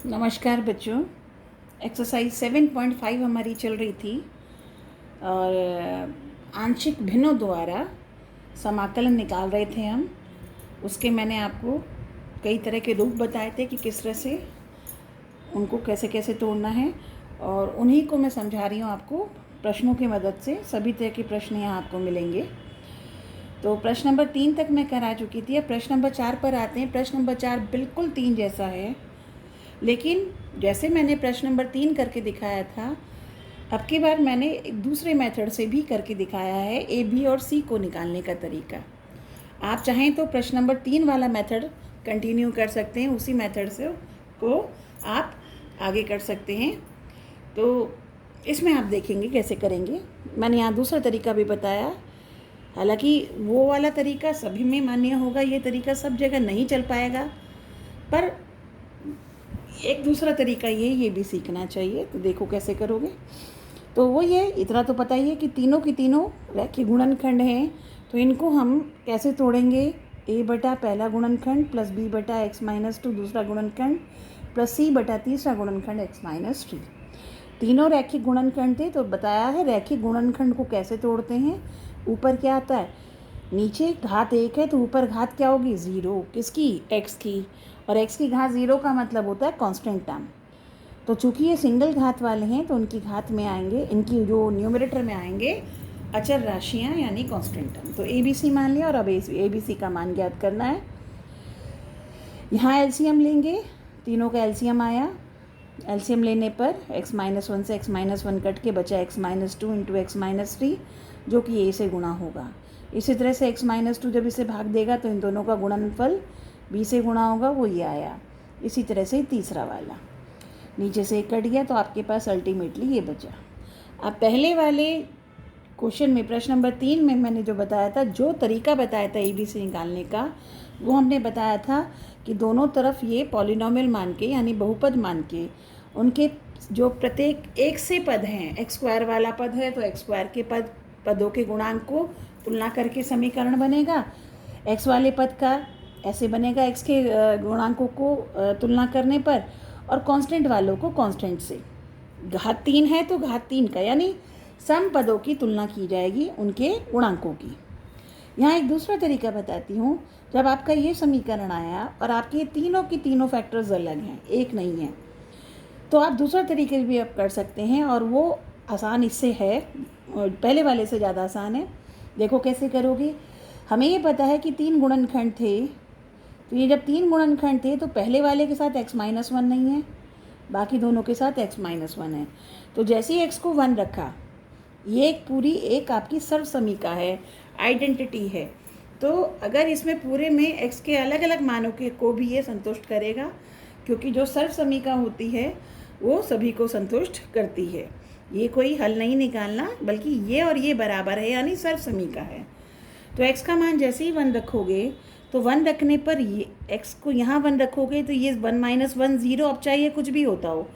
नमस्कार बच्चों। एक्सरसाइज 7.5 हमारी चल रही थी और आंशिक भिन्नों द्वारा समाकलन निकाल रहे थे हम। उसके मैंने आपको कई तरह के रूप बताए थे कि किस तरह से उनको कैसे कैसे तोड़ना है, और उन्हीं को मैं समझा रही हूँ आपको प्रश्नों की मदद से। सभी तरह के प्रश्न यहाँ आपको मिलेंगे। तो प्रश्न नंबर 3 तक मैं करा चुकी थी। अब प्रश्न नंबर 4 पर आते हैं। प्रश्न नंबर 4 बिल्कुल 3 जैसा है, लेकिन जैसे मैंने प्रश्न नंबर 3 करके दिखाया था, अब की बार मैंने एक दूसरे मेथड से भी करके दिखाया है, ए बी और सी को निकालने का तरीका। आप चाहें तो प्रश्न नंबर 3 वाला मेथड कंटिन्यू कर सकते हैं, उसी मेथड से को आप आगे कर सकते हैं। तो इसमें आप देखेंगे कैसे करेंगे। मैंने यहाँ दूसरा तरीका भी बताया, हालांकि वो वाला तरीका सभी में मान्य होगा, ये तरीका सब जगह नहीं चल पाएगा, पर एक दूसरा तरीका ये भी सीखना चाहिए। तो देखो कैसे करोगे। तो वो ये इतना तो पता ही है कि तीनों की तीनों रैखिक गुणनखंड हैं, तो इनको हम कैसे तोड़ेंगे। ए बटा पहला गुणनखंड प्लस बी बटा एक्स माइनस 2 दूसरा गुणनखंड प्लस सी बटा तीसरा गुणनखंड एक्स माइनस 3। तीनों रैखिक गुणनखंड थे, तो बताया है रैखिक गुणनखंड को कैसे तोड़ते हैं। ऊपर क्या आता है, नीचे घात 1 है तो ऊपर घात क्या होगी, 0। किसकी, x की। और x की घात 0 का मतलब होता है कांस्टेंट टर्म। तो चूंकि ये सिंगल घात वाले हैं तो उनकी घात में आएंगे, इनकी जो न्यूमरेटर में आएंगे अचर राशियाँ यानी कांस्टेंट टर्म। तो ABC मान लिया, और अब ABC का मान ज्ञात करना है। यहाँ एलसीएम लेंगे, तीनों का एलसीएम आया। एलसीएम लेने पर x-1 से x-1 कट के बचा x-2 इंटू x-3, जो कि a से गुणा होगा। इसी तरह से x-2 जब इसे भाग देगा तो इन दोनों का गुणनफल b से गुणा होगा, वो ये आया। इसी तरह से तीसरा वाला नीचे से कट गया, तो आपके पास अल्टीमेटली ये बचा। अब पहले वाले क्वेश्चन में प्रश्न नंबर 3 में मैंने जो बताया था, जो तरीका बताया था ABC निकालने का, वो हमने बताया था कि दोनों तरफ ये पॉलिनोमियल मान के यानी बहुपद मान के, उनके जो प्रत्येक एक से पद हैं, एक्स स्क्वायर वाला पद है तो एक्स स्क्वायर के पदों के गुणांक को तुलना करके समीकरण बनेगा। एक्स वाले पद का ऐसे बनेगा, एक्स के गुणांकों को तुलना करने पर, और कांस्टेंट वालों को कांस्टेंट से। घात 3 है तो घात 3 का यानी सम पदों की तुलना की जाएगी उनके गुणांकों की। यहाँ एक दूसरा तरीका बताती हूँ। जब आपका ये समीकरण आया और आपके तीनों की तीनों फैक्टर्स अलग हैं, एक नहीं है, तो आप दूसरा तरीके भी आप कर सकते हैं, और वो आसान इससे है, पहले वाले से ज़्यादा आसान है। देखो कैसे करोगे। हमें ये पता है कि 3 गुणनखंड थे, तो ये जब 3 गुणनखंड थे तो पहले वाले के साथ x-1 नहीं है, बाकी दोनों के साथ x-1 है। तो जैसे ही x को 1 रखा, ये एक पूरी एक आपकी सर्वसमीका है, आइडेंटिटी है। तो अगर इसमें पूरे में x के अलग अलग मानों के को भी ये संतुष्ट करेगा, क्योंकि जो सर्वसमीका होती है वो सभी को संतुष्ट करती है। ये कोई हल नहीं निकालना, बल्कि ये और ये बराबर है यानी सर्वसमीका है। तो x का मान जैसे ही 1 रखोगे, तो 1 रखने पर ये x को यहाँ 1 रखोगे तो ये 1 - 1 0। अब चाहिए कुछ भी होता हो,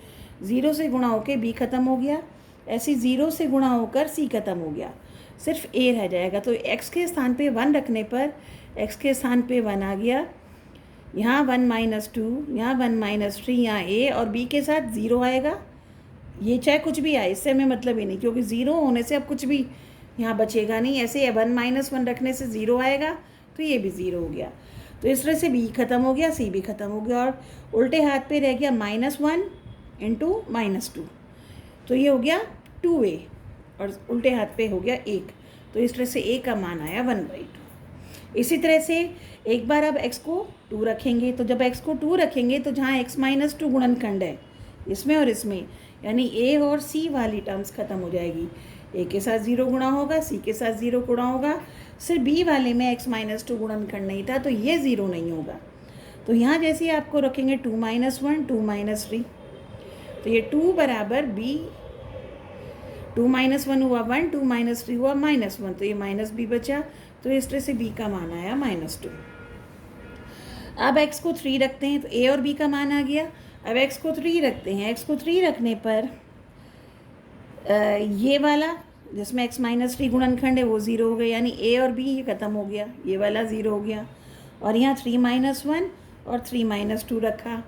0 से गुणा होकर b खत्म हो गया, ऐसे 0 से गुणा होकर c खत्म हो गया, सिर्फ a रह जाएगा। तो x के स्थान पे 1 रखने पर x के स्थान पे 1 आ गया, यहाँ 1 - 2, यहाँ 1 - 3, यहाँ a और b के साथ 0 आएगा। ये चाहे कुछ भी आए, इससे हमें मतलब ही नहीं, क्योंकि 0 होने से अब कुछ भी यहाँ बचेगा नहीं। ऐसे 1 - 1 रखने से 0 आएगा, तो ये भी 0 हो गया। तो इस तरह से b खत्म हो गया, c भी खत्म हो गया, और उल्टे हाथ पे रह गया -1 इंटू -2, तो ये हो गया 2a, और उल्टे हाथ पे हो गया 1। तो इस तरह से a का मान आया 1/2। इसी तरह से एक बार अब x को 2 रखेंगे, तो जब x को 2 रखेंगे तो जहाँ x-2 गुणनखंड है इसमें और इसमें, यानी a और c वाली टर्म्स खत्म हो जाएगी। a के साथ 0 गुणा होगा, c के साथ 0 गुणा होगा। सिर्फ b वाले में x-2 गुणनखंड नहीं था, तो ये 0 नहीं होगा। तो यहाँ जैसे ही आपको रखेंगे 2 - 1 2 - 3, तो ये 2 बराबर b, 2 - 1 हुआ 1, 2 - 3 हुआ -1, तो ये -b बचा। तो इस तरह से b का मान आया -2। अब x को 3 रखते हैं तो a और b का मान आ गया। अब x को 3 रखते हैं, x को 3 रखने पर ये वाला जिसमें x-3 गुणनखंड है वो 0 हो गया, यानी a और b ये खत्म हो गया, ये वाला 0 हो गया। और यहाँ 3 - 1 और 3 - 2 रखा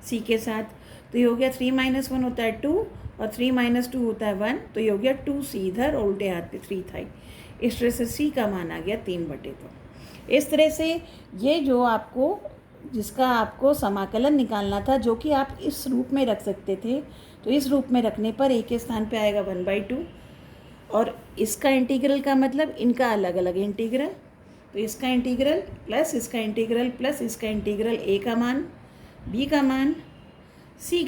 c के साथ, तो ये हो गया 3 - 1 होता है 2 और 3 - 2 होता है 1, तो ये हो गया 2c इधर और उल्टे हाथ पे 3 था। इस तरह से c का मान आ गया 3/2। इस तरह से ये जो आपको जिसका आपको समाकलन निकालना था, जो कि आप इस रूप में रख सकते थे, तो इस रूप में रखने पर a के स्थान पे आएगा 1/2 और इसका इंटीग्रल का मतलब इनका अलग अलग इंटीग्रल, तो इसका इंटीग्रल प्लस इसका इंटीग्रल प्लस इसका इंटीग्रल, a का मान, b का मान, c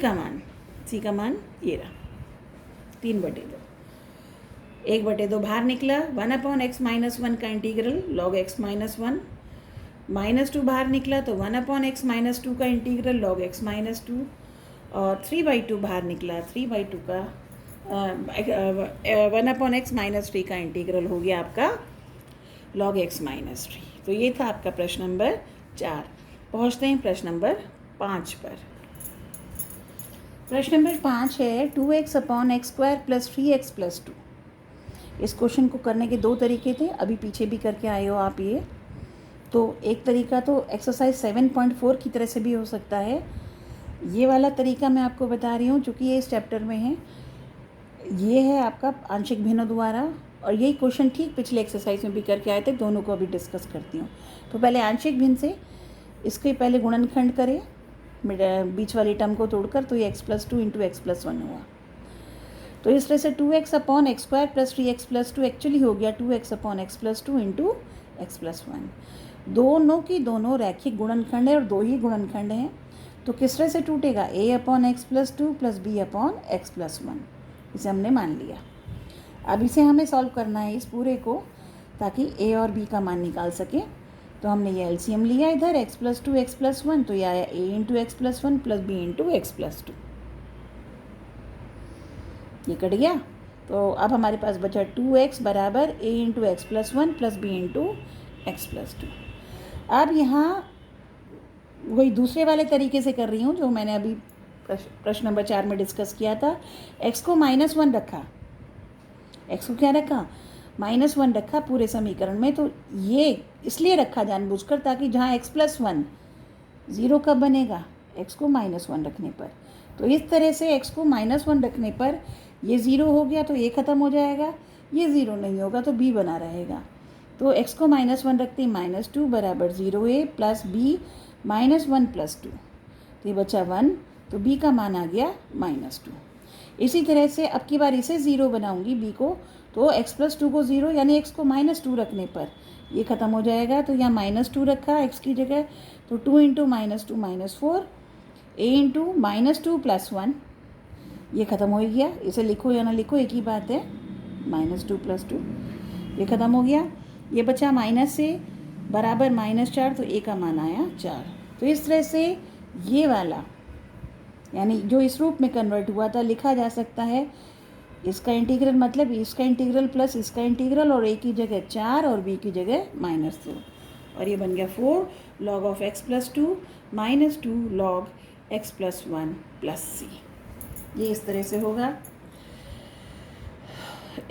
का मान ये रहा 3/2। 1/2 बाहर निकला, 1/x - 1 का इंटीग्रल log x - 1, -2 बाहर निकला तो 1/x - 2 का इंटीग्रल log x - 2 और 3/2 बाहर निकला, 3/2 का 1/x - 3 का इंटीग्रल हो गया आपका log x - 3। तो ये था आपका प्रश्न नंबर 4। पहुँचते हैं प्रश्न नंबर 5 पर। प्रश्न नंबर 5 है 2x/x² + 3x + 2। इस क्वेश्चन को करने के 2 तरीके थे, अभी पीछे भी करके आए हो आप ये। तो एक तरीका तो एक्सरसाइज 7.4 की तरह से भी हो सकता है। ये वाला तरीका मैं आपको बता रही हूँ चूँकि ये इस चैप्टर में है। ये है आपका आंशिक भिन्नों द्वारा, और यही क्वेश्चन ठीक पिछले एक्सरसाइज में भी करके आए थे, दोनों को अभी डिस्कस करती हूँ। तो पहले आंशिक भिन्न से इसके पहले गुणनखंड करें बीच वाली टर्म को तोड़कर, तो ये x + 2 × x + 1 हुआ। तो इस तरह से 2x/x² + 3x + 2 एक्चुअली हो गया 2x/x + 2 × x + 1। दोनों की दोनों रैखिक गुणनखंड है और 2 ही गुणनखंड हैं, तो किस तरह से टूटेगा a/x + 2 + b/x + 1, इसे हमने मान लिया। अब इसे हमें सॉल्व करना है इस पूरे को, ताकि a और b का मान निकाल सके। तो हमने ये एलसीएम लिया इधर x + 2 x + 1, तो ये आया a × x + 1 + b × x + 2। ये कट गया, तो अब हमारे पास बचा 2x = a × x + 1 + b × x + 2। अब यहाँ वही दूसरे वाले तरीके से कर रही हूँ जो मैंने अभी प्रश्न नंबर 4 में डिस्कस किया था। x को -1 रखा, x को क्या रखा -1 रखा पूरे समीकरण में। तो ये इसलिए रखा जानबूझकर ताकि जहाँ x + 1 0 कब बनेगा, x को -1 रखने पर। तो इस तरह से x को -1 रखने पर ये 0 हो गया तो a ख़त्म हो जाएगा, ये 0 नहीं होगा तो b बना रहेगा। तो x को -1 रखते -2 = 0a + b -1 + 2, तो ये बचा 1, तो b का मान आ गया -2। इसी तरह से अब की बार इसे 0 बनाऊंगी b को, तो x + 2 को 0 यानी x को -2 रखने पर ये ख़त्म हो जाएगा। तो यहाँ -2 रखा x की जगह, तो 2 × -2 - 4 a × -2 + 1, ये ख़त्म हो गया। इसे लिखो या ना लिखो एक ही बात है, -2 + 2 ये ख़त्म हो गया। ये बचा माइनस से बराबर -4, तो a का मान आया 4। तो इस तरह से ये वाला यानी जो इस रूप में कन्वर्ट हुआ था लिखा जा सकता है, इसका इंटीग्रल मतलब इसका इंटीग्रल प्लस इसका इंटीग्रल, और a की जगह 4 और b की जगह -2, और ये बन गया 4 log x + 2 -2 log x + 1 + c। ये इस तरह से होगा।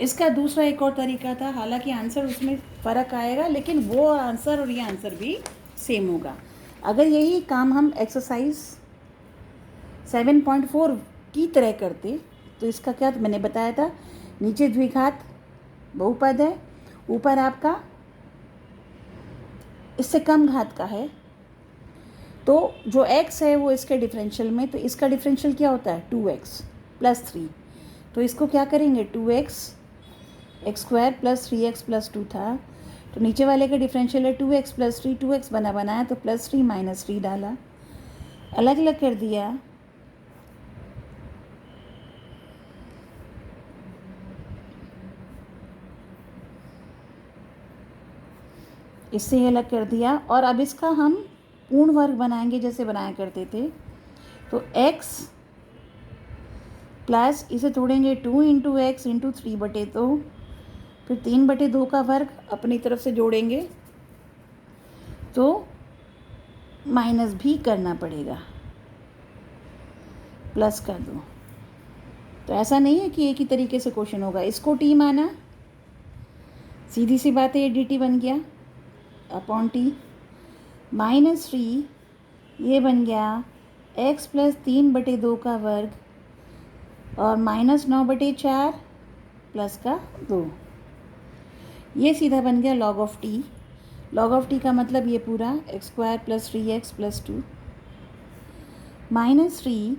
इसका दूसरा एक और तरीका था, हालांकि आंसर उसमें फ़र्क आएगा, लेकिन वो आंसर और ये आंसर भी सेम होगा। अगर यही काम हम एक्सरसाइज 7.4 की तरह करते तो इसका क्या मैंने बताया था, नीचे द्विघात बहुपद है, ऊपर आपका इससे कम घात का है, तो जो x है वो इसके डिफरेंशियल में, तो इसका डिफरेंशियल क्या होता है 2x + 3, तो इसको क्या करेंगे 2x x² + 3x + 2 था, तो नीचे वाले का डिफरेंशियल है 2x + 3, 2x बनाया तो +3 - 3 डाला, अलग अलग कर दिया। इससे अलग कर दिया, और अब इसका हम पूर्ण वर्ग बनाएंगे जैसे बनाया करते थे। तो x प्लस इसे तोड़ेंगे 2 × x × 3/2, फिर 3/2 का वर्ग अपनी तरफ से जोड़ेंगे तो माइनस भी करना पड़ेगा, प्लस कर दो। तो ऐसा नहीं है कि एक ही तरीके से क्वेश्चन होगा। इसको t माना, सीधी सी बात है, ये dt बन गया /t, -3 ये बन गया x प्लस 3/2 का वर्ग और -9/4 प्लस का 2, ये सीधा बन गया log of t। log of t का मतलब ये पूरा x² प्लस 3x प्लस 2 -3,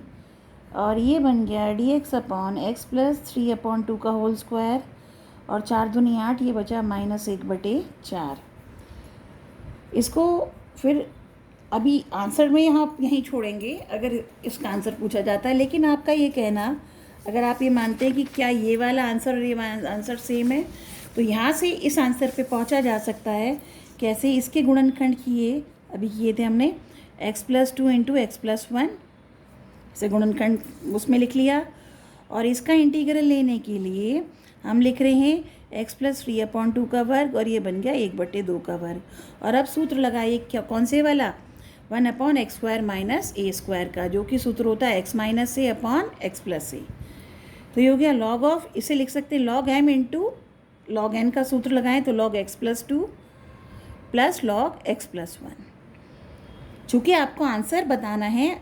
और ये बन गया dx अपॉन x प्लस 3/2 का होल स्क्वायर और 4 दूनी 8, ये बचा -1/4। इसको फिर अभी आंसर में यहाँ यहीं छोड़ेंगे अगर इसका आंसर पूछा जाता है, लेकिन आपका ये कहना, अगर आप ये मानते हैं कि क्या ये वाला आंसर और ये आंसर सेम है, तो यहाँ से इस आंसर पे पहुँचा जा सकता है। कैसे? इसके गुणनखंड किए, अभी किए थे हमने x plus 2 into x plus 1, इसे गुणनखंड उसमें लिख लिया, और इसका इंटीग्रल लेने के लिए हम लिख रहे हैं x प्लस 3/2 का वर्ग, और ये बन गया 1/2 का वर्ग। और अब सूत्र लगाइए, क्या कौन से वाला? 1/x² माइनस a² का, जो कि सूत्र होता है x minus a upon x plus a। तो ये हो गया लॉग ऑफ, इसे लिख सकते हैं log m into log n का सूत्र लगाएं तो log x plus 2 plus log x plus 1। चूँकि आपको आंसर बताना है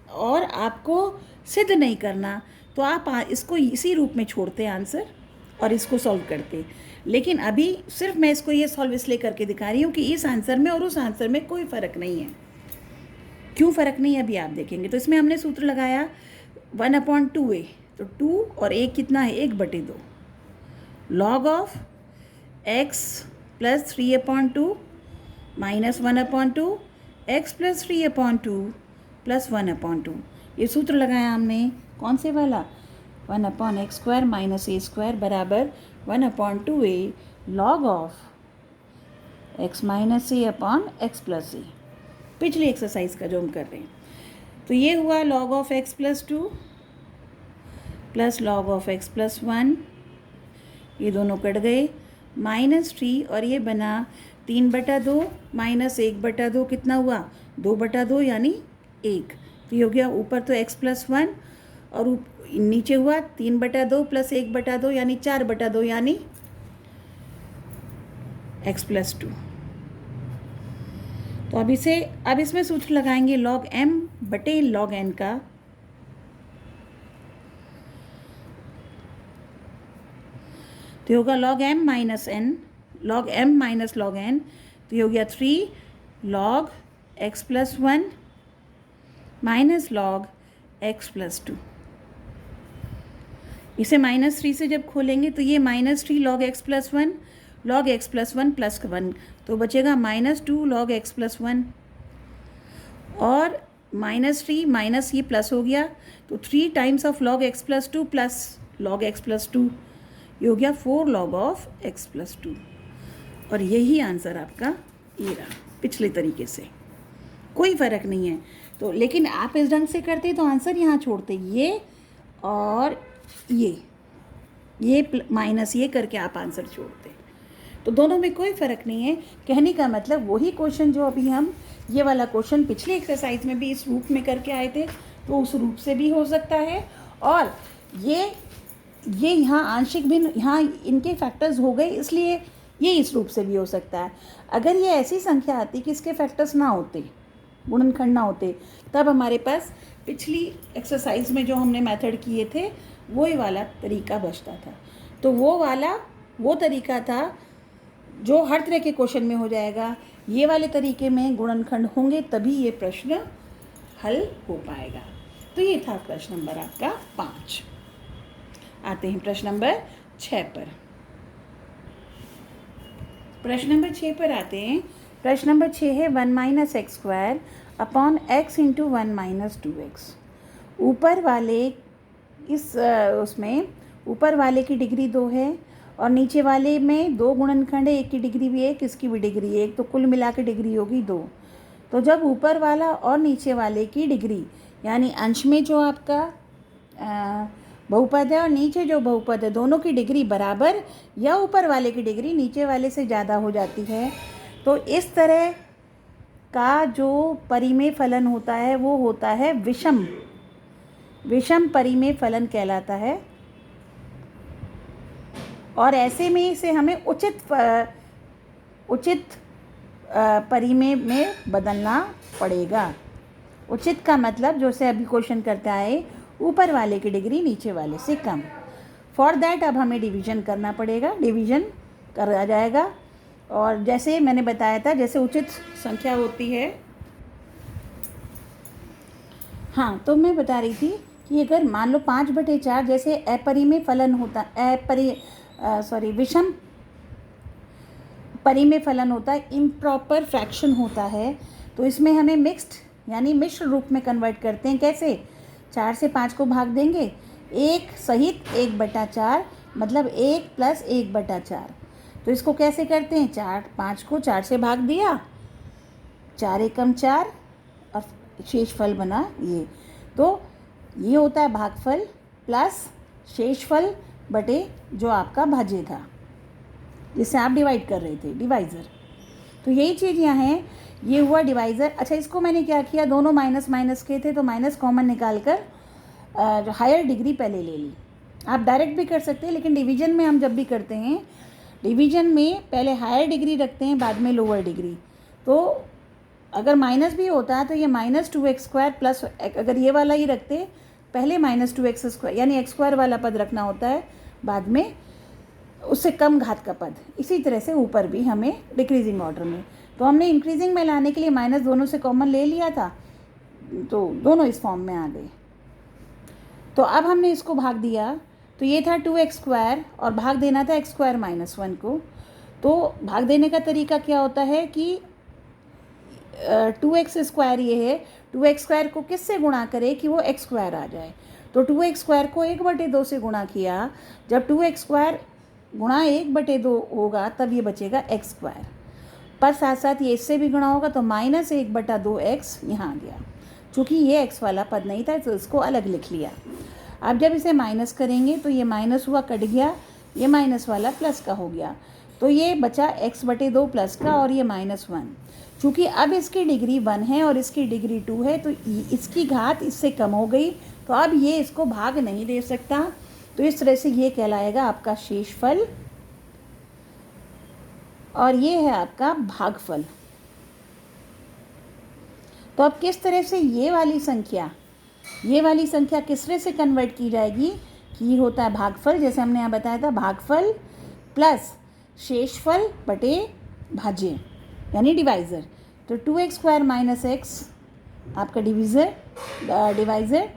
और आपको सिद्ध नहीं करना, तो आप इसको इसी रूप में छोड़ते आंसर और इसको सॉल्व करते। लेकिन अभी सिर्फ मैं इसको ये सॉल्व इसलिए करके दिखा रही हूँ कि इस आंसर में और उस आंसर में कोई फ़र्क नहीं है। क्यों फ़र्क नहीं है अभी आप देखेंगे। तो इसमें हमने सूत्र लगाया 1/2a, तो 2 और a कितना है? 1/2 log of x plus 3/2 minus 1/2 x plus 3/2 plus 1/2। ये सूत्र लगाया हमने, कौन से वाला? 1/x² माइनस a² बराबर 1/2a log of x minus a upon x plus a, पिछली एक्सरसाइज का जो हम कर रहे हैं। तो ये हुआ log of x plus 2 plus log of x plus 1, ये दोनों कट गए, -3, और ये बना 3/2 माइनस 1/2, कितना हुआ? 2/2 यानी 1। तो ये हो गया ऊपर तो x प्लस 1 और नीचे हुआ 3/2 प्लस 1/2 यानी 4/2 यानी x प्लस 2। तो अब इसमें सूत्र लगाएंगे लॉग m बटे लॉग n का, तो होगा log m minus n, log m minus log n, तो ये हो गया 3 log x plus 1 minus log x plus 2। इसे -3 से जब खोलेंगे तो ये -3 log x plus 1 log x plus 1 plus 1, तो बचेगा -2 लॉग x प्लस 1, और -3 माइनस ये प्लस हो गया, तो 3 times of log x plus 2 plus log x plus 2, ये हो गया 4 लॉग ऑफ x प्लस 2। और यही आंसर आपका ये रहा पिछले तरीके से, कोई फ़र्क नहीं है। तो लेकिन आप इस ढंग से करते तो आंसर यहाँ छोड़ते, ये और ये माइनस ये करके आप आंसर छोड़ते, तो दोनों में कोई फ़र्क नहीं है। कहने का मतलब वही क्वेश्चन जो अभी हम ये वाला क्वेश्चन पिछली एक्सरसाइज में भी इस रूप में करके आए थे, तो उस रूप से भी हो सकता है। और ये यहाँ आंशिक भिन्न, यहाँ इनके फैक्टर्स हो गए, इसलिए ये इस रूप से भी हो सकता है। अगर ये ऐसी संख्या आती कि इसके फैक्टर्स ना होते, गुणनखंड ना होते, तब हमारे पास पिछली एक्सरसाइज में जो हमने मेथड किए थे वही वाला तरीका बचता था। तो वो तरीका था जो हर तरह के क्वेश्चन में हो जाएगा। ये वाले तरीके में गुणनखंड होंगे तभी ये प्रश्न हल हो पाएगा। तो ये था प्रश्न नंबर आपका 5। आते हैं प्रश्न नंबर 6 पर। प्रश्न नंबर 6 पर आते हैं। प्रश्न नंबर 6 है 1 - x² upon x into 1 - 2x। ऊपर वाले उसमें ऊपर वाले की डिग्री 2 है और नीचे वाले में 2 गुणनखंड है, एक की डिग्री भी 1, इसकी भी डिग्री 1, तो कुल मिला के डिग्री होगी 2। तो जब ऊपर वाला और नीचे वाले की डिग्री, यानी अंश में जो आपका बहुपद है और नीचे जो बहुपद है, दोनों की डिग्री बराबर या ऊपर वाले की डिग्री नीचे वाले से ज़्यादा हो जाती है, तो इस तरह का जो परिमेय फलन होता है वो होता है विषम परिमेय फलन कहलाता है। और ऐसे में इसे हमें उचित परिमेय में बदलना पड़ेगा। उचित का मतलब जो से अभी क्वेश्चन करता है ऊपर वाले की डिग्री नीचे वाले से कम। फॉर दैट अब हमें डिवीजन करना पड़ेगा, डिवीजन करा जाएगा। और जैसे मैंने बताया था, जैसे उचित संख्या होती है, हाँ तो मैं बता रही थी कि अगर मान लो 5/4 जैसे अपरिमेय फलन होता, विषम परिमेय फलन होता है, इम्प्रॉपर फ्रैक्शन होता है, तो इसमें हमें मिक्स्ड यानी मिश्र रूप में कन्वर्ट करते हैं। कैसे? 4 से 5 को भाग देंगे, 1 सहित 1/4 मतलब 1 + 1/4। तो इसको कैसे करते हैं? 5 को 4 से भाग दिया, 4 एकम 4 और शेषफल बना ये। तो ये होता है भागफल प्लस शेषफल बटे जो आपका भाज्य था जिसे आप डिवाइड कर रहे थे, डिवाइज़र। तो यही चीज़ यहाँ है, ये हुआ डिवाइज़र। अच्छा, इसको मैंने क्या किया, दोनों माइनस माइनस के थे तो माइनस कॉमन निकाल कर जो हायर डिग्री पहले ले ली। आप डायरेक्ट भी कर सकते हैं, लेकिन डिवीजन में हम जब भी करते हैं, डिवीजन में पहले हायर डिग्री रखते हैं, बाद में लोअर डिग्री। तो अगर माइनस भी होता है तो ये -2x² प्लस, अगर ये वाला ही रखते पहले -2x² यानी x² वाला पद रखना होता है, बाद में उससे कम घात का पद। इसी तरह से ऊपर भी हमें डिक्रीजिंग ऑर्डर में। तो हमने इंक्रीजिंग में लाने के लिए माइनस दोनों से कॉमन ले लिया था, तो दोनों इस फॉर्म में आ गए। तो अब हमने इसको भाग दिया, तो ये था 2x² और भाग देना था x² - 1 को। तो भाग देने का तरीका क्या होता है कि 2x² ये है, 2x² को किससे गुणा करें कि वो x² आ जाए। तो 2x² को 1/2 से गुणा किया, जब 2x² गुणा 1/2 होगा तब ये बचेगा x²। पर साथ साथ ये इससे भी गुणा होगा तो -1/2x यहाँ आ गया। चूँकि ये x वाला पद नहीं था तो इसको अलग लिख लिया। अब जब इसे माइनस करेंगे तो ये माइनस हुआ, कट गया, ये माइनस वाला प्लस का हो गया, तो ये बचा x/2 प्लस का और ये -1। चूँकि अब इसकी डिग्री 1 है और इसकी डिग्री 2 है तो इसकी घात इससे कम हो गई, तो अब ये इसको भाग नहीं दे सकता। तो इस तरह से ये कहलाएगा आपका शेषफल और ये है आपका भागफल। तो अब किस तरह से ये वाली संख्या किस तरह से कन्वर्ट की जाएगी कि ये होता है भागफल, जैसे हमने यहाँ बताया था, भागफल प्लस शेषफल बटे भाज्य यानी डिवाइज़र। तो 2x² - x आपका डिवाइज़र,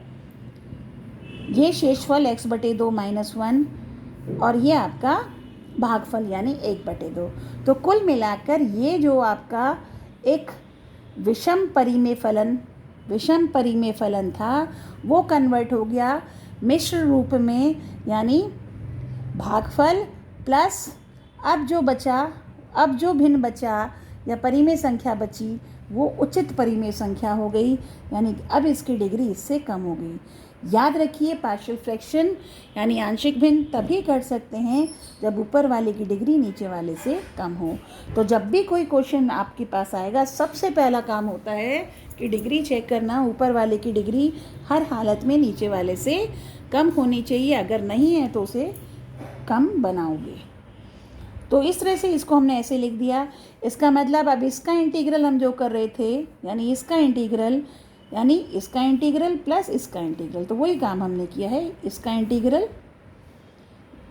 ये शेषफल x/2 - 1 और ये आपका भागफल यानी 1/2। तो कुल मिलाकर ये जो आपका एक विषम परिमेय फलन था वो कन्वर्ट हो गया मिश्र रूप में, यानी भागफल प्लस अब जो भिन्न बचा या परिमेय संख्या बची वो उचित परिमेय संख्या हो गई, यानी अब इसकी डिग्री इससे कम हो गई। याद रखिए, पार्शियल फ्रैक्शन यानी आंशिक भिन्न तभी कर सकते हैं जब ऊपर वाले की डिग्री नीचे वाले से कम हो। तो जब भी कोई क्वेश्चन आपके पास आएगा, सबसे पहला काम होता है कि डिग्री चेक करना, ऊपर वाले की डिग्री हर हालत में नीचे वाले से कम होनी चाहिए, अगर नहीं है तो उसे कम बनाओगे। तो इस तरह से इसको हमने ऐसे लिख दिया। इसका मतलब अब इसका इंटीग्रल हम जो कर रहे थे, यानी इसका इंटीग्रल प्लस इसका इंटीग्रल, तो वही काम हमने किया है। इसका इंटीग्रल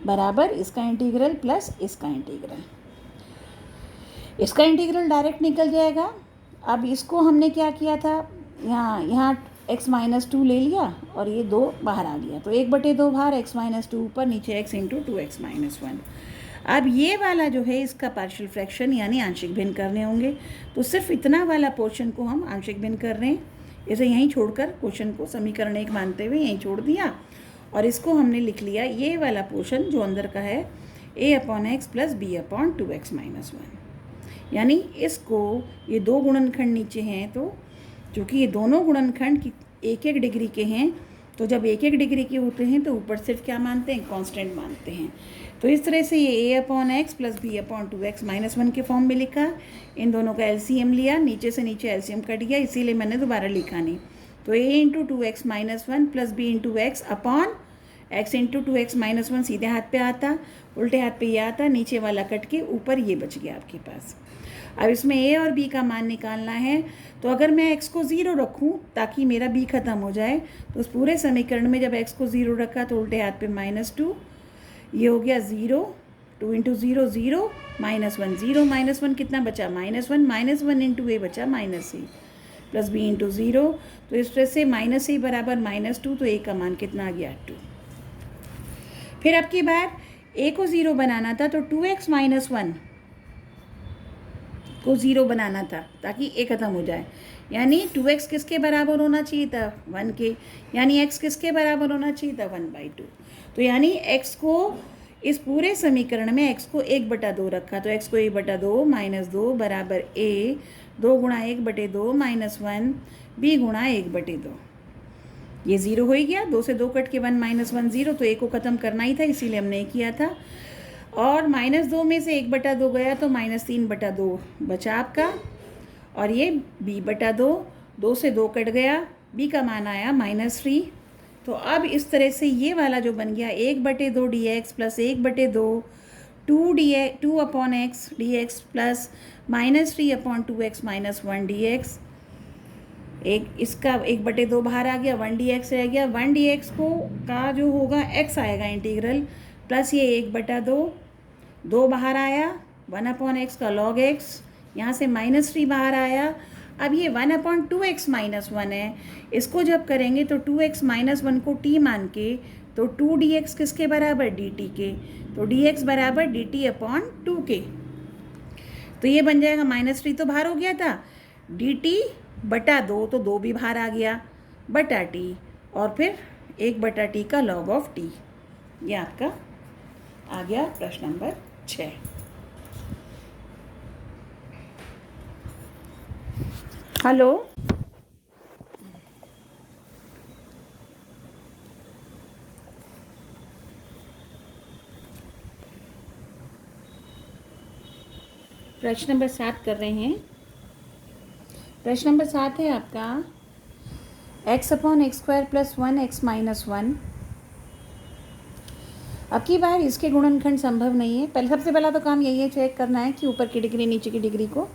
बराबर इसका इंटीग्रल प्लस इसका इंटीग्रल। इसका इंटीग्रल डायरेक्ट निकल जाएगा। अब इसको हमने क्या किया था, यहाँ x - 2 ले लिया और ये 2 बाहर आ गया, तो 1/2 बाहर, x - 2 ऊपर, नीचे x × 2x - 1। अब ये वाला जो है इसका पार्शियल फ्रैक्शन यानी आंशिक भिन्न करने होंगे, तो सिर्फ इतना वाला पोर्शन को हम आंशिक भिन्न कर रहे हैं। इसे यहीं छोड़कर क्वेश्चन को समीकरण 1 मानते हुए यहीं छोड़ दिया और इसको हमने लिख लिया, ये वाला पोर्शन जो अंदर का है a/x + b/2x - 1। यानी इसको, ये 2 गुणनखंड नीचे हैं, तो चूँकि ये दोनों गुणनखंड की 1-1 डिग्री के हैं, तो जब 1-1 डिग्री के होते हैं तो ऊपर सिर्फ क्या मानते हैं, कांस्टेंट मानते हैं। तो इस तरह से ये a/x + b/2x - 1 के फॉर्म में लिखा। इन दोनों का एलसीएम लिया, नीचे से नीचे एलसीएम कट गया, इसीलिए मैंने दोबारा लिखा नहीं। तो a × 2x - 1 + b × x x into 2x-1 सीधे हाथ पे आता, उल्टे हाथ पे ये आता, नीचे वाला कट के ऊपर ये बच गया आपके पास। अब इसमें a और b का मान निकालना है, तो अगर मैं x को 0 रखूं ताकि मेरा b खत्म हो जाए, तो उस पूरे समीकरण में जब x को 0 रखा तो उल्टे हाथ पे -2, ये हो गया 0, 2 इंटू 0 0, -1 0, -1 कितना बचा -1, -1 इंटू a बचा -a प्लस b इंटू 0, तो इस तरह से -a बराबर -2, तो a का मान कितना आ गया 2। फिर अब की बार a को 0 बनाना था तो 2x-1 को 0 बनाना था ताकि a ख़त्म हो जाए, यानी 2x किसके बराबर होना चाहिए था 1 के, यानी x किसके बराबर होना चाहिए था 1/2। तो यानी x को इस पूरे समीकरण में x को 1/2 रखा, तो x को 1/2 -2 बराबर a, 2 गुणा 1/2 -1 b गुणा 1/2। ये 0 हो ही गया, 2 से 2 कट के 1 -1 0, तो a को ख़त्म करना ही था, इसीलिए हमने ये किया था। और -2 में से 1/2 गया तो -3/2 बचा आपका, और ये b/2, 2 से 2 कट गया, b का मान आया -3। तो अब इस तरह से ये वाला जो बन गया 1/2 dx plus 1/2 2/x dx plus -3/2x-1 dx, एक इसका 1/2 बाहर आ गया, 1 dx रह गया, 1 dx को का जो होगा x आएगा इंटीग्रल, प्लस ये 1/2, 2 बाहर आया, 1/x का log x, यहाँ से -3 बाहर आया। अब ये 1/2x-1 है, इसको जब करेंगे तो 2x-1 को t मान के, तो 2 dx किसके बराबर dt के, तो dx बराबर dt/2 के, तो ये बन जाएगा -3 तो बाहर हो गया था, dt/2, तो 2 भी बाहर आ गया, बटा t, और फिर 1/t का log ऑफ t। ये आपका आ गया प्रश्न नंबर 6। हेलो, प्रश्न नंबर 7 कर रहे हैं। प्रश्न नंबर 7 है आपका x/x² + 1x-1। अब की बार इसके गुणनखंड संभव नहीं है। सबसे पहला तो काम यही है, चेक करना है कि ऊपर की डिग्री नीचे की डिग्री को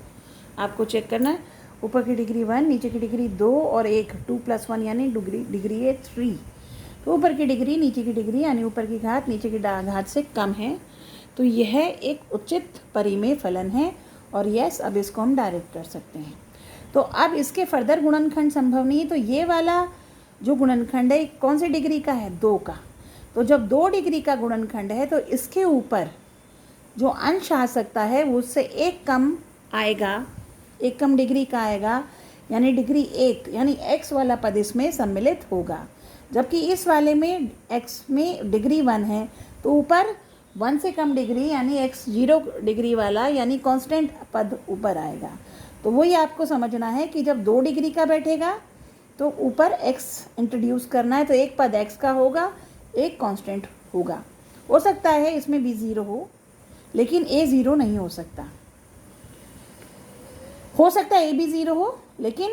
आपको चेक करना है। ऊपर की डिग्री 1, नीचे की डिग्री 2 और 1, 2 + 1 यानी डिग्री है 3। तो ऊपर की डिग्री नीचे की डिग्री यानी ऊपर की घात नीचे की घात से कम है, तो यह एक उचित परिमेय फलन है, और यस अब इसको हम डायरेक्ट कर सकते हैं। तो अब इसके फर्दर गुणनखंड संभव नहीं है, तो ये वाला जो गुणनखंड है कौन सी डिग्री का है, 2 का। तो जब 2 डिग्री का गुणनखंड है तो इसके ऊपर जो अंश आ सकता है वो उससे एक कम आएगा, एक कम डिग्री का आएगा, यानी डिग्री 1, यानी x वाला पद इसमें सम्मिलित होगा। जबकि इस वाले में x में डिग्री 1 है, तो ऊपर 1 से कम डिग्री यानी x 0 डिग्री वाला यानी कांस्टेंट पद ऊपर आएगा। तो वही आपको समझना है कि जब 2 डिग्री का बैठेगा तो ऊपर x इंट्रोड्यूस करना है, तो एक पद x का होगा, एक कांस्टेंट होगा। हो सकता है इसमें b 0 हो, लेकिन a 0 नहीं हो सकता। हो सकता है a भी 0 हो, लेकिन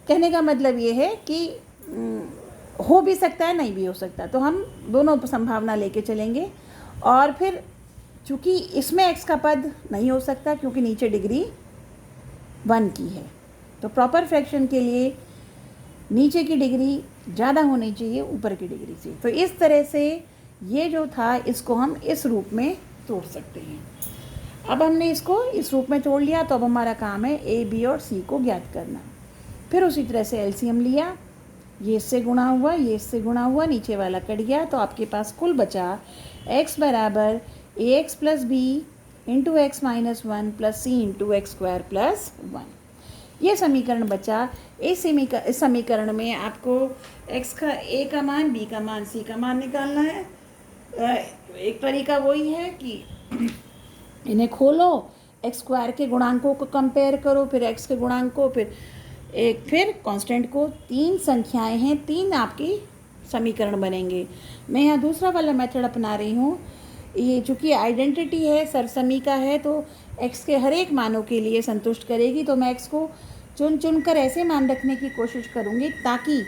कहने का मतलब ये है कि हो भी सकता है, नहीं भी हो सकता। तो हम दोनों संभावना लेके चलेंगे। और फिर चूँकि इसमें x का पद नहीं हो सकता क्योंकि नीचे डिग्री 1 की है, तो प्रॉपर फ्रैक्शन के लिए नीचे की डिग्री ज़्यादा होनी चाहिए ऊपर की डिग्री से। तो इस तरह से ये जो था इसको हम इस रूप में तोड़ सकते हैं। अब हमने इसको इस रूप में तोड़ लिया, तो अब हमारा काम है a, b और c को ज्ञात करना। फिर उसी तरह से एलसीएम लिया, ये इससे गुणा हुआ, ये इससे गुणा हुआ, नीचे वाला कट गया, तो आपके पास कुल बचा x बराबर ax + b into x-1 plus c into x² + 1। ये समीकरण बचा। इस समीकरण में आपको x का a का मान, b का मान, c का मान निकालना है। एक तरीका वही है कि इन्हें खोलो, x² के गुणांकों को कंपेयर करो, फिर x के गुणांक को, फिर कांस्टेंट को। 3 संख्याएं हैं, 3 आपकी समीकरण बनेंगे। मैं यहाँ दूसरा वाला मेथड अपना रही हूँ। ये चूँकि आइडेंटिटी है, सरसमी है, तो x के हर एक मानों के लिए संतुष्ट करेगी। तो मैं x को चुन कर ऐसे मान रखने की कोशिश करूँगी ताकि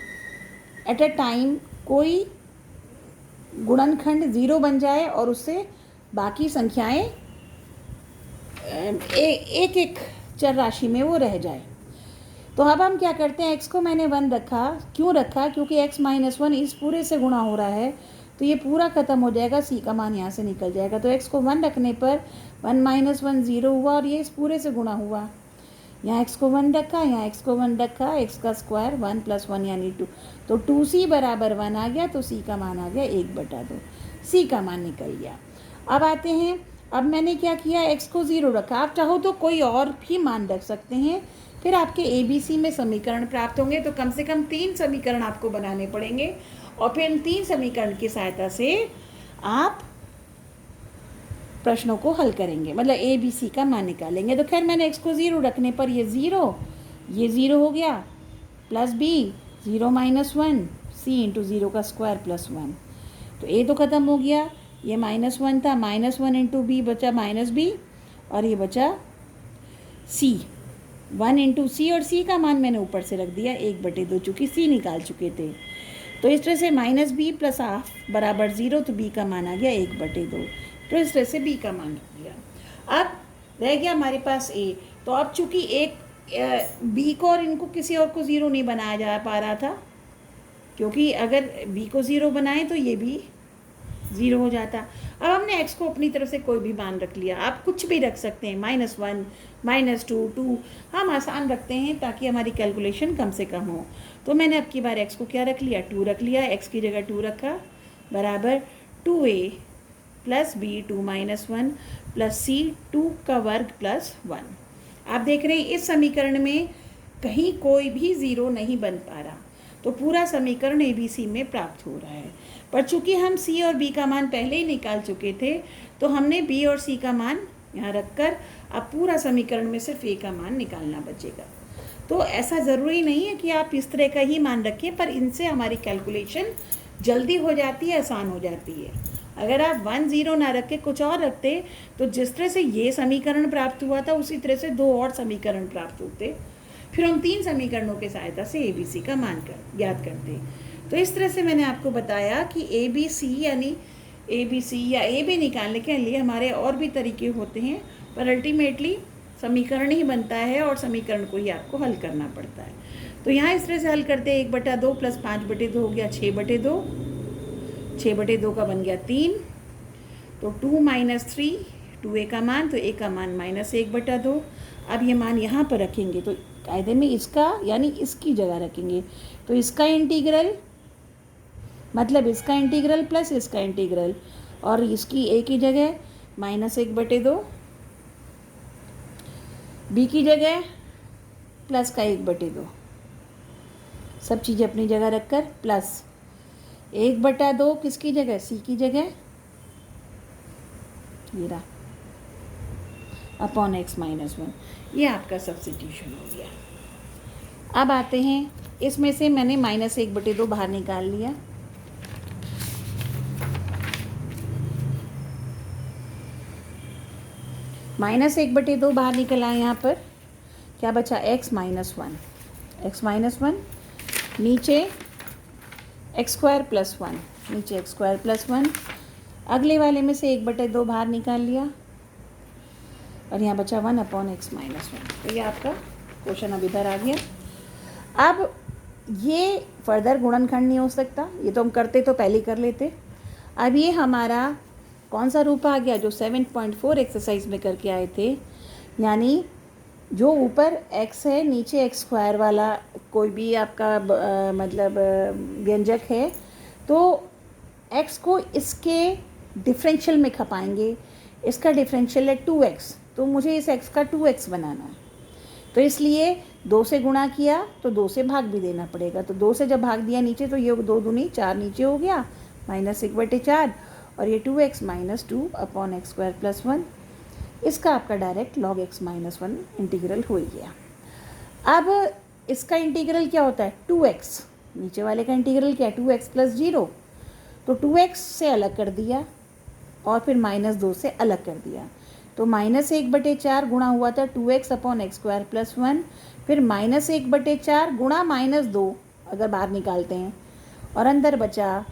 एट अ टाइम कोई गुणनखंड 0 बन जाए और उससे बाकी संख्याएं एक एक चर राशि में वो रह जाए। तो अब हम क्या करते हैं, x को मैंने 1 रखा, क्यों रखा, क्योंकि x माइनस 1 इस पूरे से गुणा हो रहा है, तो ये पूरा ख़त्म हो जाएगा, c का मान यहाँ से निकल जाएगा। तो x को 1 रखने पर 1 माइनस 1 0 हुआ और ये इस पूरे से गुणा हुआ। यहाँ x को 1 रखा, यहाँ x को 1 रखा, x का स्क्वायर 1 + 1 यानी 2, तो 2c बराबर 1 आ गया, तो c का मान आ गया 1/2, c का मान निकल गया। अब आते हैं, अब मैंने क्या किया, x को 0 रखा, आप चाहो तो कोई और भी मान रख सकते हैं, फिर आपके ABC में समीकरण प्राप्त होंगे। तो कम से कम 3 समीकरण आपको बनाने पड़ेंगे और फिर इन 3 समीकरण की सहायता से आप प्रश्नों को हल करेंगे, मतलब ABC का मान निकालेंगे। तो खैर मैंने x को 0 रखने पर ये 0 हो गया, plus b 0 minus 1 c into 0 का स्क्वायर प्लस 1, तो a तो ख़त्म हो गया, ये -1 था, -1 इंटू b बचा -b और ये बचा c, 1 इंटू सी, और c का मान मैंने ऊपर से रख दिया 1/2, चूँकि c निकाल चुके थे। तो इस तरह से -b + ½ बराबर 0, तो b का मान आ गया 1/2, तो इस तरह से b का मान रख दिया। अब रह गया हमारे पास a, तो अब चूँकि एक b को और इनको किसी और को 0 नहीं बनाया जा पा रहा था, क्योंकि अगर b को 0 बनाएं तो ये भी 0 हो जाता। अब हमने x को अपनी तरफ से कोई भी मान रख लिया, आप कुछ भी रख सकते हैं, -1 -2 2, हम आसान रखते हैं ताकि हमारी कैलकुलेशन कम से कम हो। तो मैंने अब की बार x को क्या रख लिया, 2 रख लिया, x की जगह 2 रखा, बराबर 2a + b 2 - 1 + c 2 का वर्ग + 1। आप देख रहे हैं इस समीकरण में कहीं कोई भी 0 नहीं बन पा रहा, तो पूरा समीकरण ABC में प्राप्त हो रहा है। पर चूंकि हम C और B का मान पहले ही निकाल चुके थे, तो हमने B और C का मान यहाँ रखकर अब पूरा समीकरण में सिर्फ A का मान निकालना बचेगा। तो ऐसा ज़रूरी नहीं है कि आप इस तरह का ही मान रखें, पर इनसे हमारी कैलकुलेशन जल्दी हो जाती है, आसान हो जाती है। अगर आप 1 0 ना रख के कुछ और रखते, तो जिस तरह से ये समीकरण प्राप्त हुआ था उसी तरह से 2 और समीकरण प्राप्त होते, फिर हम 3 समीकरणों की सहायता से ABC का मान ज्ञात करते। तो इस तरह से मैंने आपको बताया कि ABC यानी ABC या AB निकालने के लिए हमारे और भी तरीके होते हैं, पर अल्टीमेटली समीकरण ही बनता है और समीकरण को ही आपको हल करना पड़ता है। तो यहाँ इस तरह से हल करते हैं, 1/2 + 5/2 हो गया 6/2, 6/2 का बन गया 3, तो 2 - 3 2a का मान, तो a का मान -1/2। अब ये मान यहाँ पर रखेंगे तो कायदे में इसका यानी इसकी जगह रखेंगे, तो इसका इंटीग्रल मतलब इसका इंटीग्रल प्लस इसका इंटीग्रल, और इसकी a की जगह -1/2, b की जगह प्लस का 1/2, सब चीज़ें अपनी जगह रखकर प्लस 1/2 किसकी जगह, c की जगह, ये रहा, अपॉन x - 1, ये आपका सब्स्टिट्यूशन हो गया। अब आते हैं, इसमें से मैंने -1/2 बाहर निकाल लिया, -1/2 बाहर निकला, यहाँ पर क्या बचा, x - 1, नीचे x² + 1, नीचे x² + 1, अगले वाले में से 1/2 बाहर निकाल लिया और यहाँ बचा 1/x - 1। तो ये आपका क्वेश्चन अब इधर आ गया। अब ये फर्दर गुणनखंड नहीं हो सकता, ये तो हम करते तो पहले ही कर लेते। अब ये हमारा कौन सा रूप आ गया, जो 7.4 एक्सरसाइज में करके आए थे, यानी जो ऊपर x है नीचे x² वाला कोई भी आपका मतलब व्यंजक है, तो x को इसके डिफरेंशियल में खपाएंगे। इसका डिफरेंशियल है 2x, तो मुझे इस x का 2x बनाना है, तो इसलिए 2 से गुणा किया तो 2 से भाग भी देना पड़ेगा। तो 2 से जब भाग दिया नीचे, तो ये 2 दूनी 4 नीचे हो गया, -1/4, और ये 2x - 2/x² + 1, इसका आपका डायरेक्ट log x - 1 इंटीग्रल हो ही गया। अब इसका इंटीग्रल क्या होता है, 2x, नीचे वाले का इंटीग्रल क्या है, 2x + 0, तो 2x से अलग कर दिया और फिर -2 से अलग कर दिया, तो -1/4 गुणा हुआ था 2x/x² + 1, फिर -1/4 गुणा -2 अगर बाहर निकालते हैं, और अंदर बचा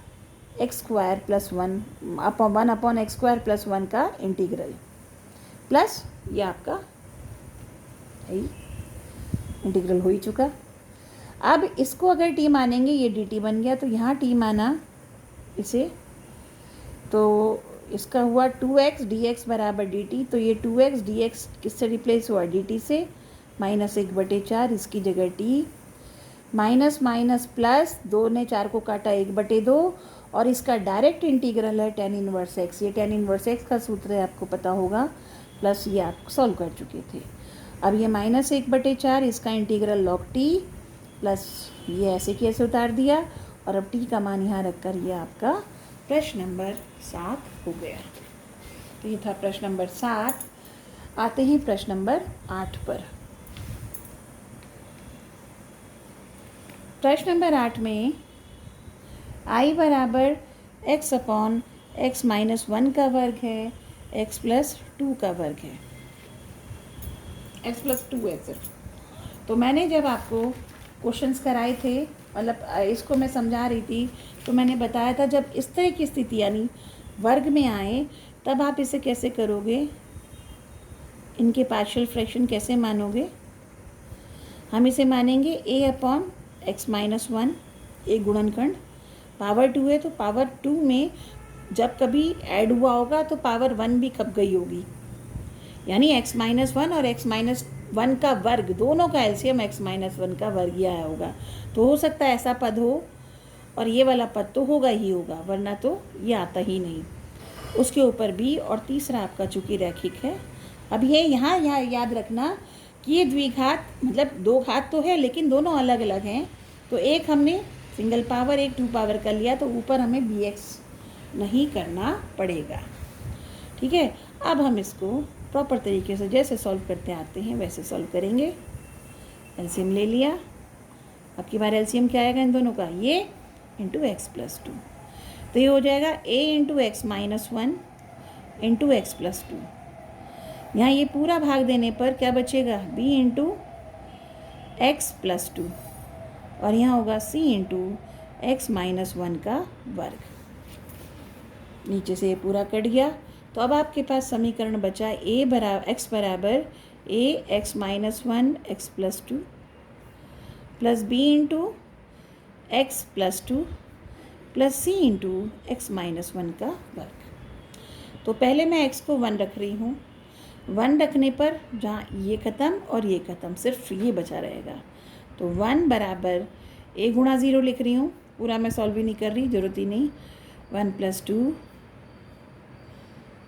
x square plus one upon x square plus one का इंटीग्रल प्लस ये आपका इंटीग्रल हो ही चुका। अब इसको अगर टी मानेंगे ये डी टी बन गया, तो यहाँ टी माना इसे, तो इसका हुआ 2x dx बराबर dt। तो ये 2x dx किससे रिप्लेस हुआ, dt से, -1/4 इसकी जगह t, माइनस माइनस प्लस 2 ने 4 को काटा 1/2, और इसका डायरेक्ट इंटीग्रल है tan इनवर्स x। ये tan इनवर्स x का सूत्र है, आपको पता होगा, प्लस ये आप सॉल्व कर चुके थे। अब ये -1/4 इसका इंटीग्रल log t, प्लस ये ऐसे की ऐसे उतार दिया, और अब t का मान यहाँ रखकर ये आपका प्रश्न नंबर 7 हो गया। तो ये था प्रश्न नंबर 7। आते हैं प्रश्न नंबर 8 पर। प्रश्न नंबर 8 में I बराबर x अपॉन x माइनस 1 का वर्ग है, x प्लस 2 का वर्ग है, x प्लस 2 है सिर्फ। तो मैंने जब आपको क्वेश्चंस कराए थे, मतलब इसको मैं समझा रही थी, तो मैंने बताया था जब इस तरह की स्थिति यानी वर्ग में आए तब आप इसे कैसे करोगे, इनके पार्शियल फ्रैक्शन कैसे मानोगे। हम इसे मानेंगे a अपॉन एक्स माइनस 1, एक गुणनखंड, पावर 2 है तो पावर 2 में जब कभी ऐड हुआ होगा तो पावर 1 भी कब गई होगी, यानी x माइनस 1 और x माइनस 1 का वर्ग, दोनों का एलसीएम x माइनस 1 का वर्ग ही आया होगा। तो हो सकता है ऐसा पद हो, और ये वाला पद तो होगा ही होगा, वरना तो ये आता ही नहीं। उसके ऊपर भी, और तीसरा आपका चूंकि रैखिक है। अब ये यहाँ याद रखना कि ये द्विघात मतलब दो घात तो है, लेकिन दोनों अलग अलग हैं। तो एक हमने सिंगल पावर, एक 2 पावर कर लिया, तो ऊपर हमें bx नहीं करना पड़ेगा। ठीक है, अब हम इसको प्रॉपर तरीके से जैसे सॉल्व करते आते हैं वैसे सॉल्व करेंगे। एलसीएम ले लिया, अब की बार एलसीएम क्या आएगा इन दोनों का, ये इंटू एक्स प्लस 2। तो ये हो जाएगा a into x minus 1 into x plus 2। यहाँ ये पूरा भाग देने पर क्या बचेगा, b इंटू एक्स प्लस 2, और यहाँ होगा c इंटू एक्स माइनस 1 का वर्ग। नीचे से ये पूरा कट गया, तो अब आपके पास समीकरण बचा x बराबर a x minus 1 x plus 2 plus b into x plus 2 plus c into x minus 1 का वर्ग। तो पहले मैं x को 1 रख रही हूँ, 1 रखने पर जहाँ ये ख़त्म और ये ख़त्म, सिर्फ ये बचा रहेगा। तो 1 बराबर a गुणा 0 लिख रही हूँ, पूरा मैं सॉल्व भी नहीं कर रही, ज़रूरत ही नहीं। 1 प्लस 2,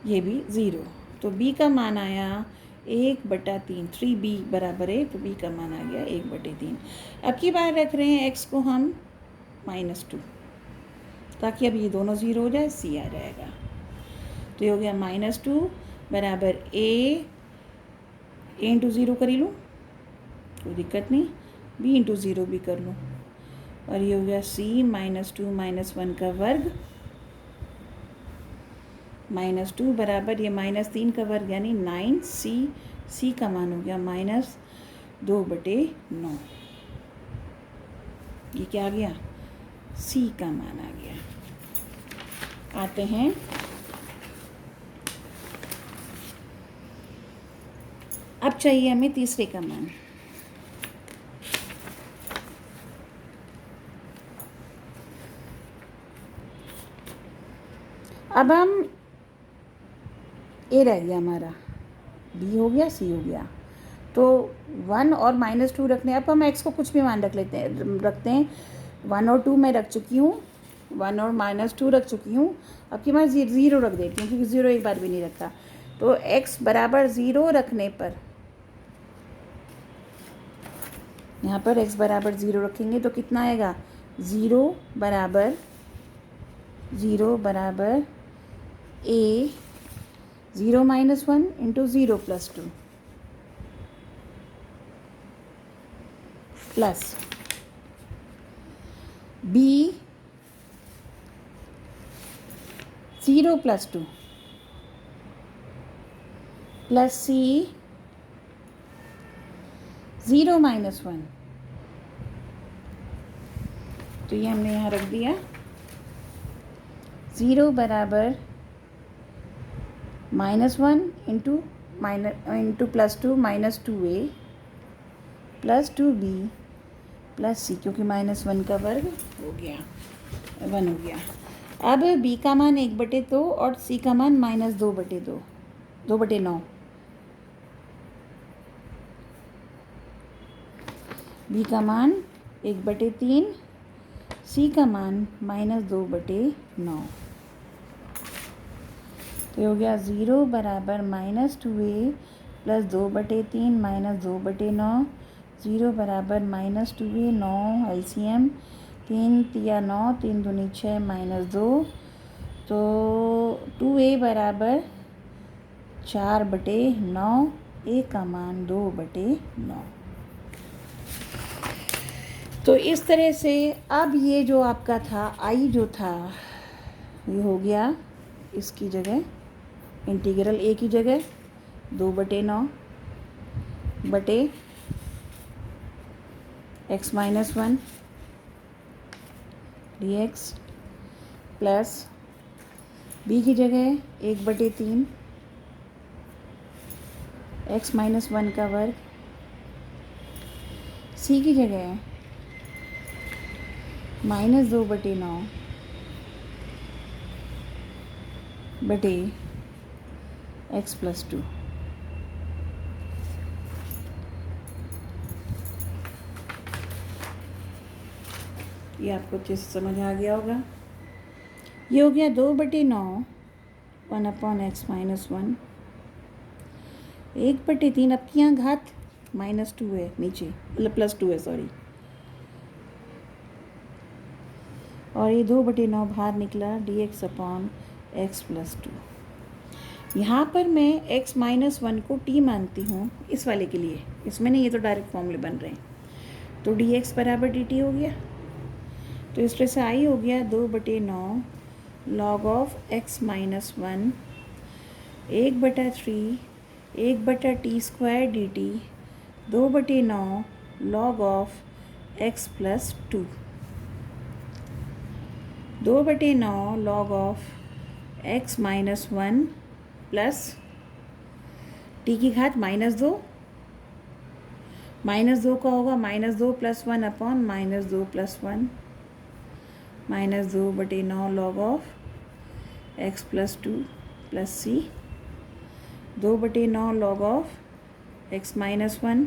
ये भी 0। तो b का मान आया 1/3, 3b बराबर है, तो b का मान आ गया 1/3। अब की बार रख रहे हैं x को हम -2, ताकि अब ये दोनों 0 हो जाए, c आ जाएगा। तो ये हो गया -2 बराबर a इंटू 0 कर ही लूँ, कोई दिक्कत नहीं, b इंटू 0 भी कर लूँ, और ये हो गया c -2 माइनस 1 का वर्ग, -2 बराबर ये -3 का वर्ग यानी 9c, c का मान हो गया -2/9। ये क्या आ गया, c का मान आ गया। आते हैं अब चाहिए हमें तीसरे का मान। अब हम ए रह गया हमारा, बी हो गया, सी हो गया, तो 1 और -2 रखने। अब हम x को कुछ भी मान रखते हैं। 1 और 2 मैं रख चुकी हूँ, 1 और -2 रख चुकी हूँ। अब की मैं 0 रख देती हूँ, क्योंकि 0 एक बार भी नहीं रखा। तो x बराबर 0 रखने पर, यहाँ पर x बराबर 0 रखेंगे तो कितना आएगा, 0 बराबर a 0 minus 1 into 0 plus 2 plus b 0 plus 2 plus c 0 minus 1। तो ये हमने यहाँ रख दिया। 0 बराबर -1 into +2 -2a plus 2b plus c, क्योंकि -1 का वर्ग हो गया 1 हो गया। अब b का मान 1/2 और c का मान -2/2 2/9। b का मान 1/3, c का मान -2/9। तो हो गया 0 बराबर -2a प्लस 2/3 -2/9, 0 बराबर -2a 9 एलसीएम 3 तिया 9 3 दूनी 6 -2, तो 2a बराबर 4/9, a का मान 2/9। तो इस तरह से अब ये जो आपका था i जो था ये हो गया इसकी जगह इंटीग्रल a की जगह 2/9 बटे x-1 dx प्लस b की जगह 1/3 x-1 का वर्ग, c की जगह -2/9 बटे x+2। ये आपको अच्छे से समझ आ गया होगा। ये हो गया 2/9 1/x-1 1/3। अब यहाँ घात -2 है नीचे, मतलब +2 है सॉरी, और ये 2/9 बाहर निकला dx/x+2। यहाँ पर मैं x-1 को t मानती हूँ इस वाले के लिए, इसमें नहीं, ये तो डायरेक्ट फॉर्मूले बन रहे हैं। तो dx बराबर dt हो गया। तो इस तरह से i हो गया 2/9 log of x-1 1/3 1/t² dt 2/9 log of x+2 2/9 log of x-1 plus t की घात -2 -2 का होगा -2 + 1 upon -2 + 1 -2/9 log of x+2 plus c 2/9 log of x-1।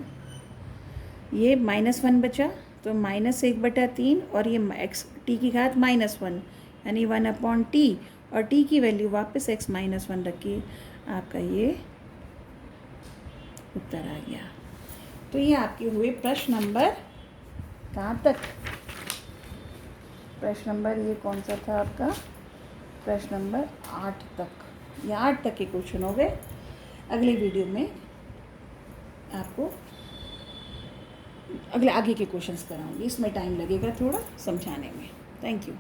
ये -1 बचा तो -1/3 और ये x t की घात -1 यानी 1/t, और t की वैल्यू वापस x-1 रखिए, आपका ये उत्तर आ गया। तो ये आपके हुए प्रश्न नंबर कहाँ तक, प्रश्न नंबर ये कौन सा था आपका, प्रश्न नंबर 8 तक। ये 8 तक के क्वेश्चन हो गए। अगले वीडियो में आपको आगे के क्वेश्चंस कराऊंगी, इसमें टाइम लगेगा थोड़ा समझाने में। Thank you.